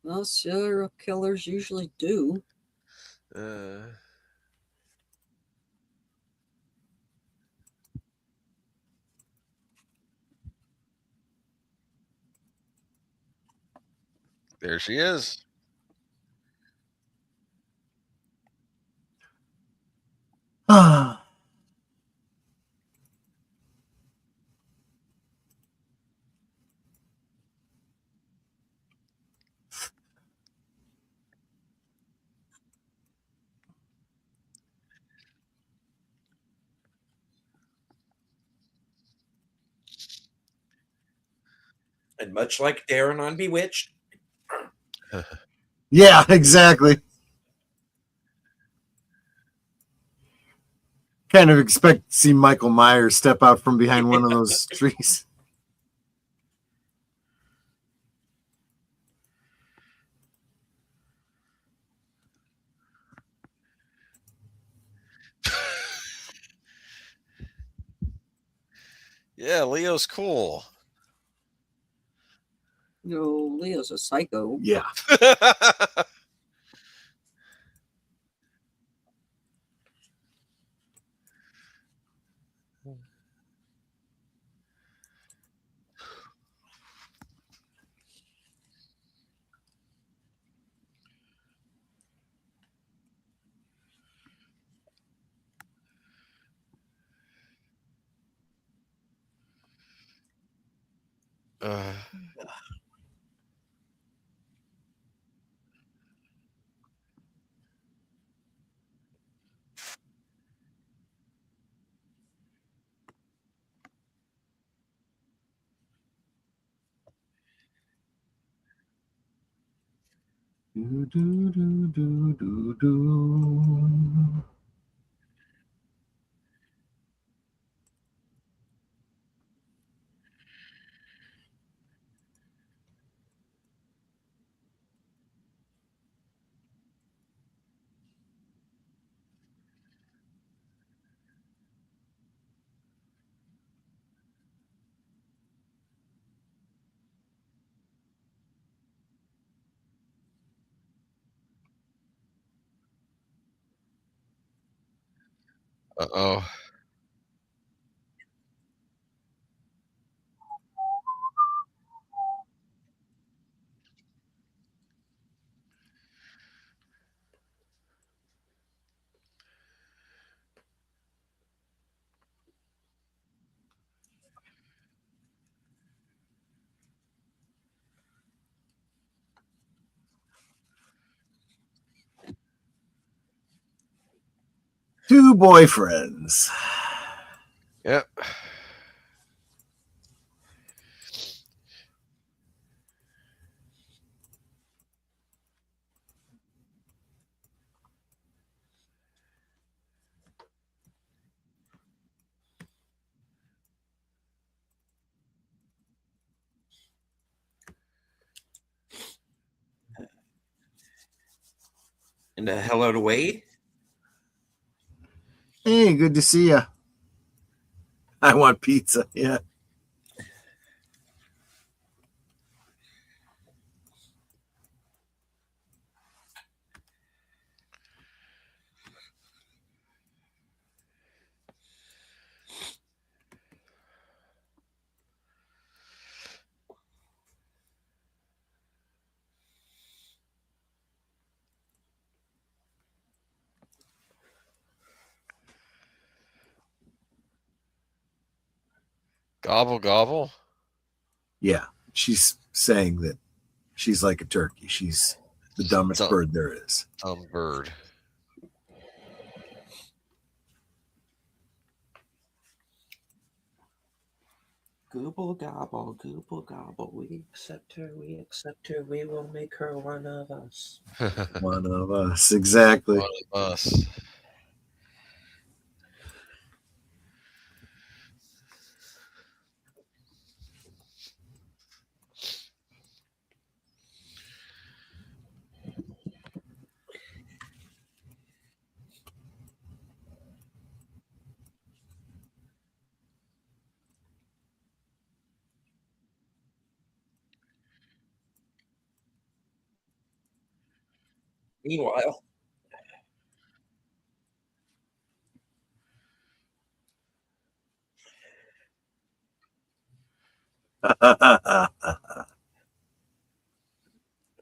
Well, serial killers usually do. Uh, there she is. Ah. And much like Darren on Bewitched. Yeah, exactly. Kind of expect to see Michael Myers step out from behind one of those trees. Yeah, Leo's cool. No, Leo's a psycho. Yeah. uh, Do, do, do, do, do, do. uh-oh. Two boyfriends. Yep. And hello to Wade. Hey, good to see you. I want pizza. Yeah. Gobble gobble. Yeah. She's saying that she's like a turkey. She's the dumbest Dumb, bird there is. dumb bird. Gooble gobble. We accept her, we will make her one of us. One of us. Exactly. One of us. Meanwhile,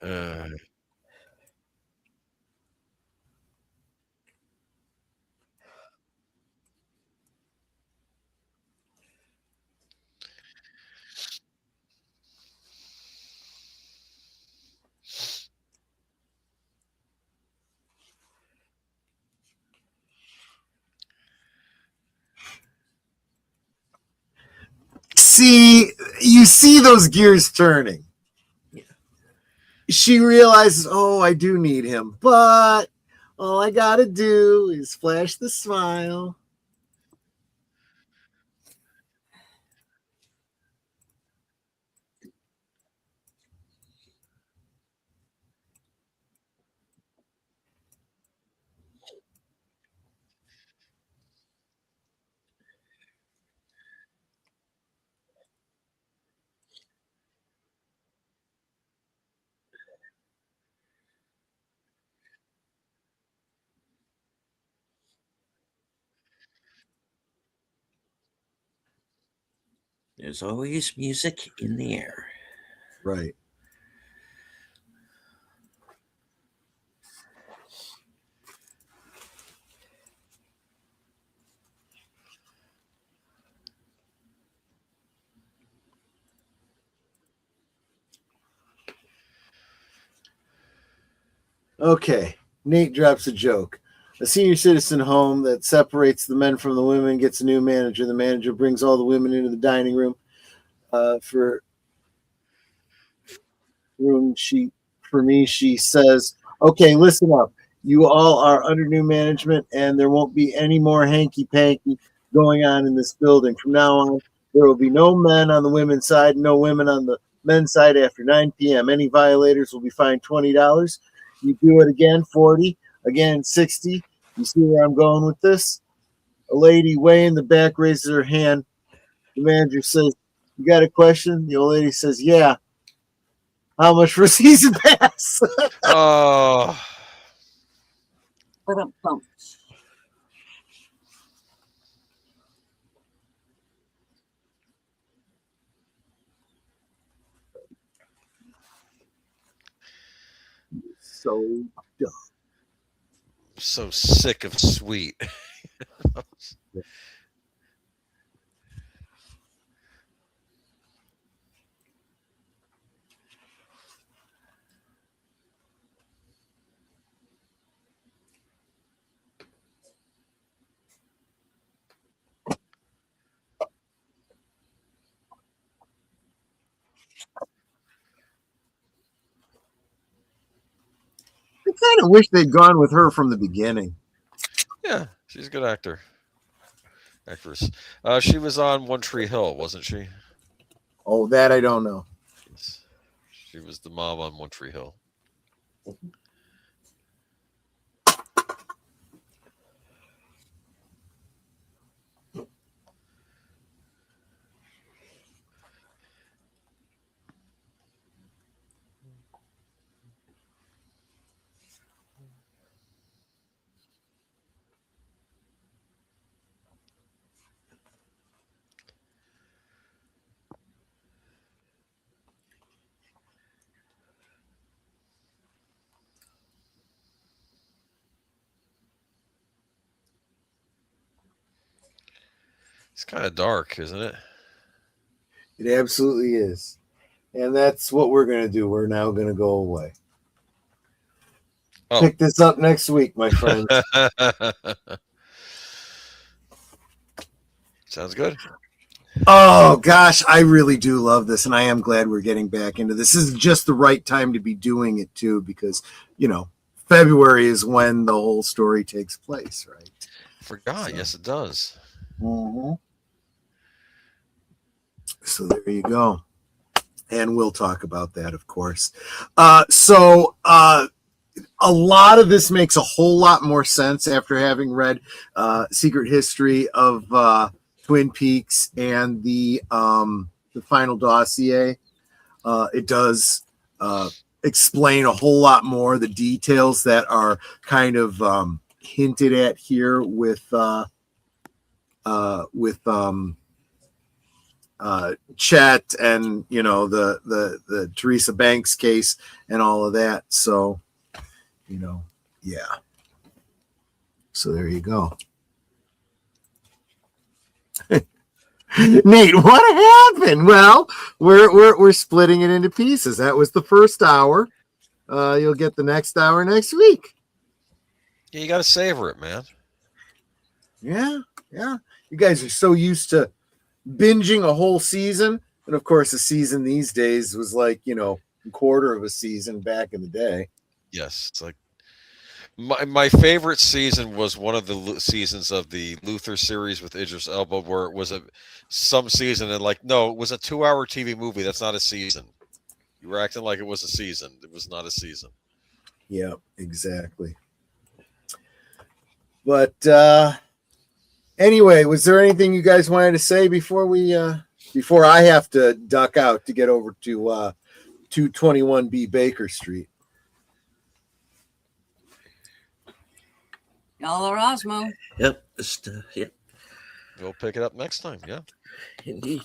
Uh, See, you see those gears turning. Yeah. She realizes, oh, I do need him, but all I gotta do is flash the smile. there's always music in the air. Right. Okay. Nate drops a joke. A senior citizen home that separates the men from the women gets a new manager. The manager brings all the women into the dining room for room. She says, "Okay, listen up. You all are under new management, and there won't be any more hanky panky going on in this building. From now on, there will be no men on the women's side, no women on the men's side after 9 p.m. Any violators will be fined $20. You do it again, 40. Again, 60. You see where I'm going with this?" A lady way in the back raises her hand. The manager says, "You got a question?" The old lady says, "Yeah. How much for a season pass?" oh, But So dumb. so sick of sweet. kind of wish they'd gone with her from the beginning. Yeah, she's a good actress. She was on One Tree Hill, wasn't she? Oh, that I don't know. Yes. She was the mom on One Tree Hill. It's kind of dark, isn't it? It absolutely is. And that's what we're going to do. We're now going to go away. Oh. Pick this up next week, my friends. Sounds good. Oh, gosh, I really do love this, and I am glad we're getting back into this. This is just the right time to be doing it, too, because, February is when the whole story takes place, right? Forgot. So. Yes, it does. Mm-hmm. So there you go. And we'll talk about that, of course. So a lot of this makes a whole lot more sense after having read Secret History of Twin Peaks and the final dossier. It does explain a whole lot more the details that are kind of hinted at here with Chet and the Teresa Banks case and all of that. So yeah. So there you go. Nate, what happened? Well, we're splitting it into pieces. That was the first hour. You'll get the next hour next week. Yeah, you got to savor it, man. Yeah. You guys are so used to binging a whole season, and of course, a season these days was like a quarter of a season back in the day. Yes, it's like my favorite season was one of the seasons of the Luther series with Idris Elba, where it was some season and no, it was a 2-hour TV movie. That's not a season. You were acting like it was a season. It was not a season. Yeah, exactly. But anyway, was there anything you guys wanted to say before I have to duck out to get over to 221B Baker Street? Y'all are Osmo. Yep. Yep. We'll pick it up next time. Yeah. Indeed.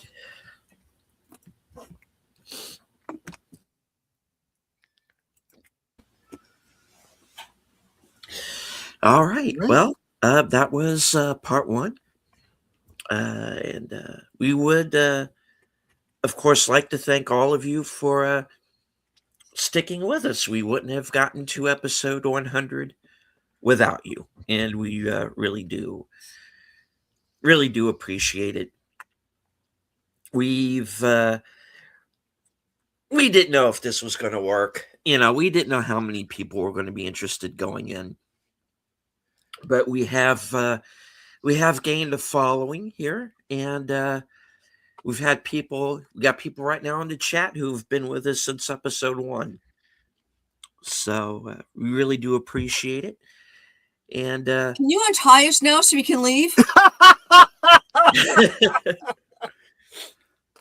All right. Well, that was part one. And we would, of course, like to thank all of you for sticking with us. We wouldn't have gotten to episode 100 without you. And we really do appreciate it. We didn't know if this was going to work. We didn't know how many people were going to be interested going in. But we have gained a following here, and we got people right now in the chat who've been with us since episode 1. So we really do appreciate it. And can you untie us now so we can leave?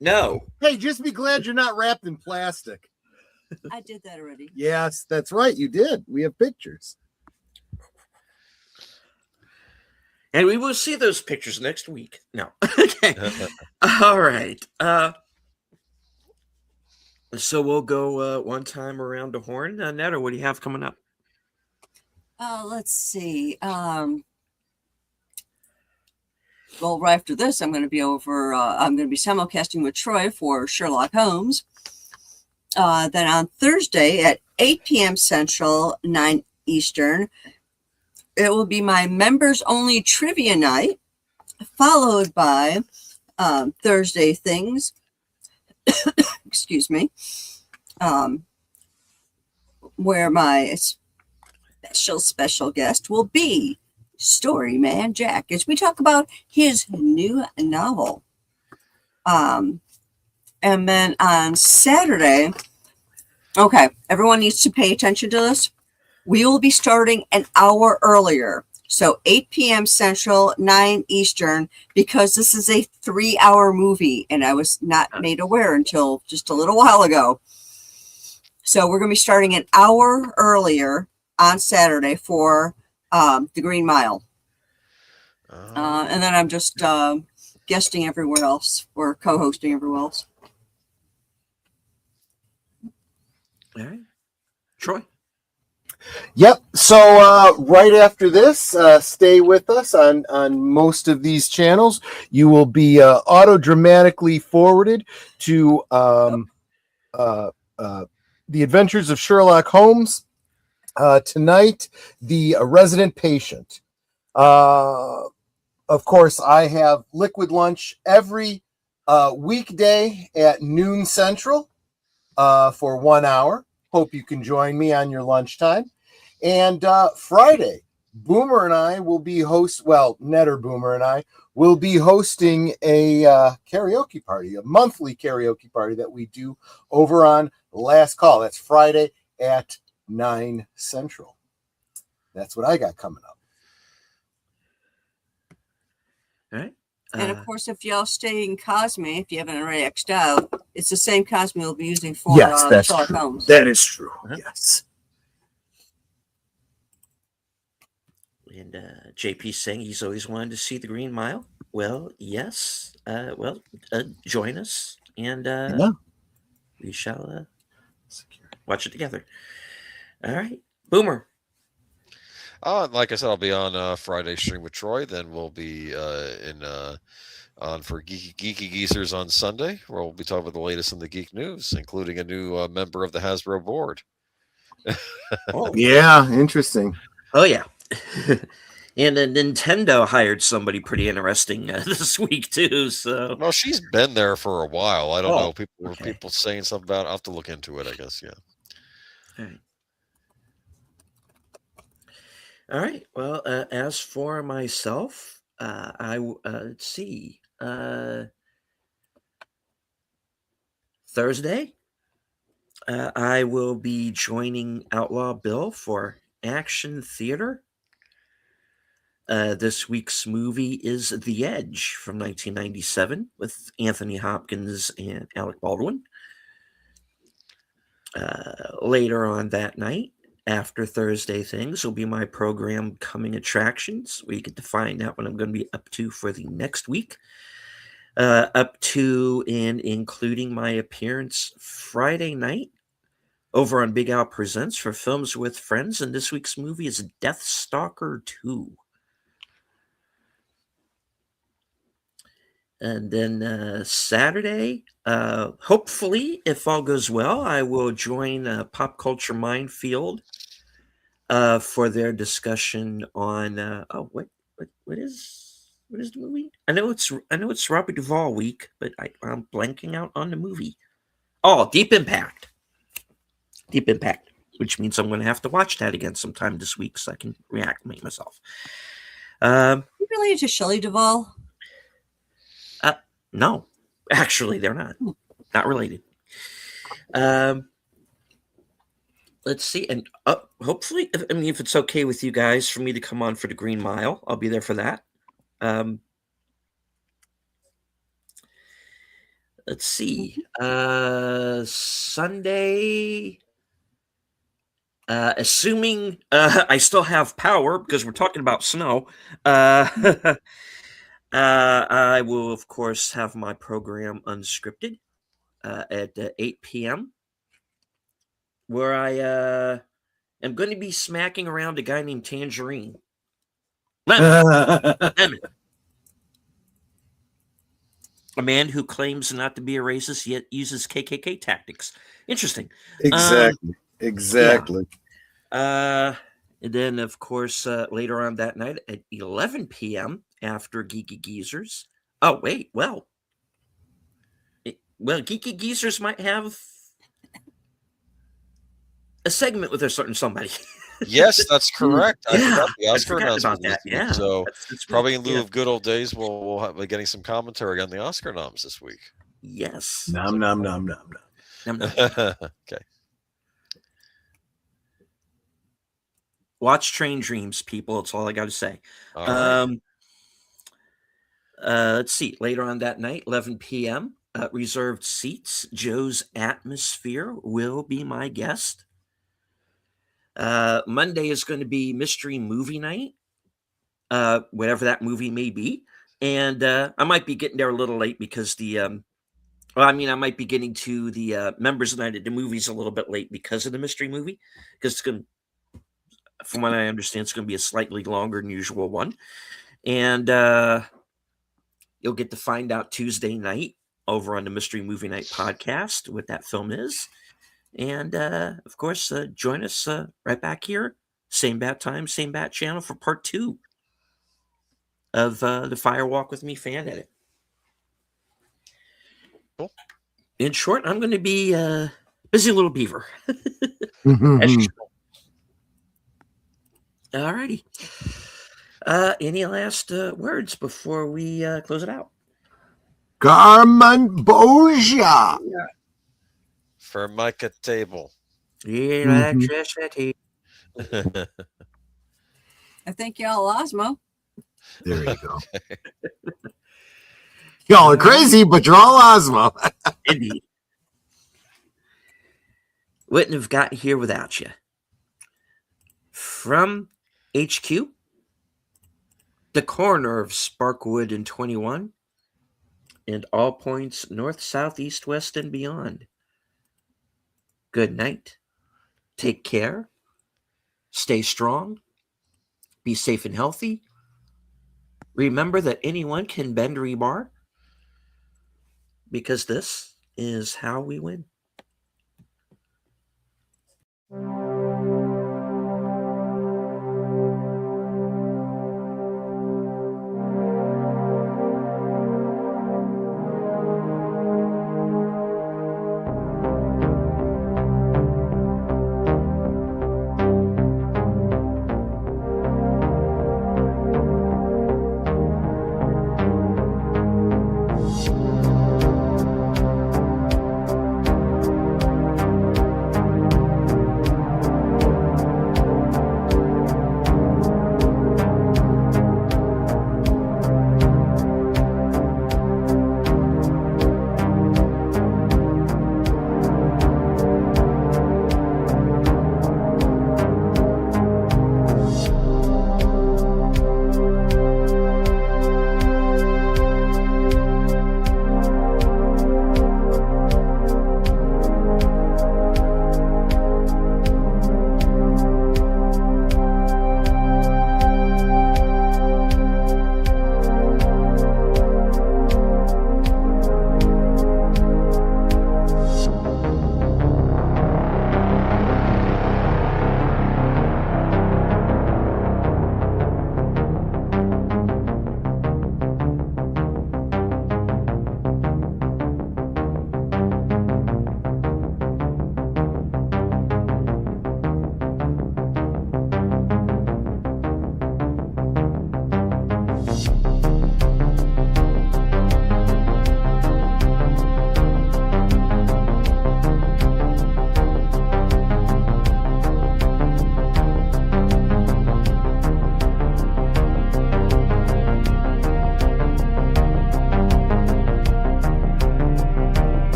No. Hey, just be glad you're not wrapped in plastic. I did that already. Yes, that's right. You did. We have pictures. And we will see those pictures next week. No. Okay. All right. So we'll go one time around the horn. Netta, what do you have coming up? Let's see. Well, right after this, I'm going to be simulcasting with Troy for Sherlock Holmes. Then on Thursday at 8 p.m. Central, 9 Eastern, it will be my members only trivia night, followed by Thursday Things. Excuse me. Where special guest will be Storyman Jack as we talk about his new novel. And then on Saturday, okay, everyone needs to pay attention to this. We will be starting an hour earlier. So 8 p.m. Central, 9 Eastern, because this is a 3-hour movie, and I was not made aware until just a little while ago. So we're going to be starting an hour earlier on Saturday for the Green Mile. And then I'm just guesting everywhere else or co-hosting everywhere else. All right. Troy. Yep. So right after this, stay with us on most of these channels. You will be auto-dramatically forwarded to The Adventures of Sherlock Holmes. Tonight, The Resident Patient. Of course, I have Liquid Lunch every weekday at noon Central for 1 hour. Hope you can join me on your lunchtime. And Friday, Boomer and I will be Netter Boomer and I will be hosting a karaoke party, a monthly karaoke party that we do over on Last Call. That's Friday at 9 Central. That's what I got coming up. All right. And of course, if y'all stay in Cosme, if you haven't already X'd out, it's the same Cosme we'll be using for That's Sherlock true. Holmes. That is true. Uh-huh. Yes. And JP's saying he's always wanted to see the Green Mile. Well, yes. Join us, and we shall watch it together. All right, Boomer. Like I said, I'll be on Friday stream with Troy. Then we'll be on for Geeky Geezers on Sunday, where we'll be talking about the latest in the geek news, including a new member of the Hasbro board. Yeah, interesting. Oh yeah. And Nintendo hired somebody pretty interesting this week too. So Well, she's been there for a while. I don't know. okay. People saying something about it. I'll have to look into it, I guess. Yeah. All right. All right. Well, as for myself, let's see. Thursday, I will be joining Outlaw Bill for Action Theater. This week's movie is The Edge from 1997 with Anthony Hopkins and Alec Baldwin. Later on that night, after Thursday Things, will be my program Coming Attractions, where you get to find out what I'm going to be up to for the next week. Up to and including my appearance Friday night over on Big Al Presents for Films with Friends, and this week's movie is Death Stalker 2. And then Saturday, hopefully, if all goes well, I will join Pop Culture Minefield for their discussion on what is the movie? I know it's Robert Duvall week, but I'm blanking out on the movie. Oh, Deep Impact. Deep Impact, which means I'm going to have to watch that again sometime this week so I can reacclimate myself. You related to Shelley Duvall? No, actually, they're not related. Let's see, and hopefully, if it's okay with you guys for me to come on for the Green Mile, I'll be there for that. Let's see, Sunday. Assuming I still have power because we're talking about snow. I will, of course, have my program Unscripted at 8 p.m. where I am going to be smacking around a guy named Tangerine. Lemon. A man who claims not to be a racist yet uses KKK tactics. Interesting. Exactly. Yeah. And then, of course, later on that night at 11 p.m. after Geeky Geezers. Oh, wait. Well, Geeky Geezers might have a segment with a certain somebody. Yes, that's correct. I forgot the I Oscar forgot about announcement this that. week. Yeah, So that's probably in lieu yeah. of good old days, we'll be getting some commentary on the Oscar noms this week. Yes. Nom nom nom nom nom. Okay. Watch Train Dreams, people. That's all I got to say. All right. Let's see. Later on that night, 11 p.m., reserved seats. Joe's Atmosphere will be my guest. Monday is going to be Mystery Movie Night, whatever that movie may be. And I might be getting there a little late because I might be getting to the members night at the movies a little bit late because of the mystery movie. Because from what I understand, it's going to be a slightly longer than usual one. And you'll get to find out Tuesday night over on the Mystery Movie Night podcast what that film is. And of course, join us right back here, same bat time, same bat channel for part 2 of the Fire Walk with Me fan edit. Cool. In short, I'm going to be busy little beaver. Mhm. All righty. Any last words before we close it out? Garman Boja. Formica table. Electricity. I think y'all Osmo. There you go. Y'all are crazy, but you're all Osmo. Indeed. Wouldn't have got here without you. From HQ, the corner of Sparkwood and 21, and all points north, south, east, west, and beyond. Good night. Take care. Stay strong. Be safe and healthy. Remember that anyone can bend rebar, because this is how we win.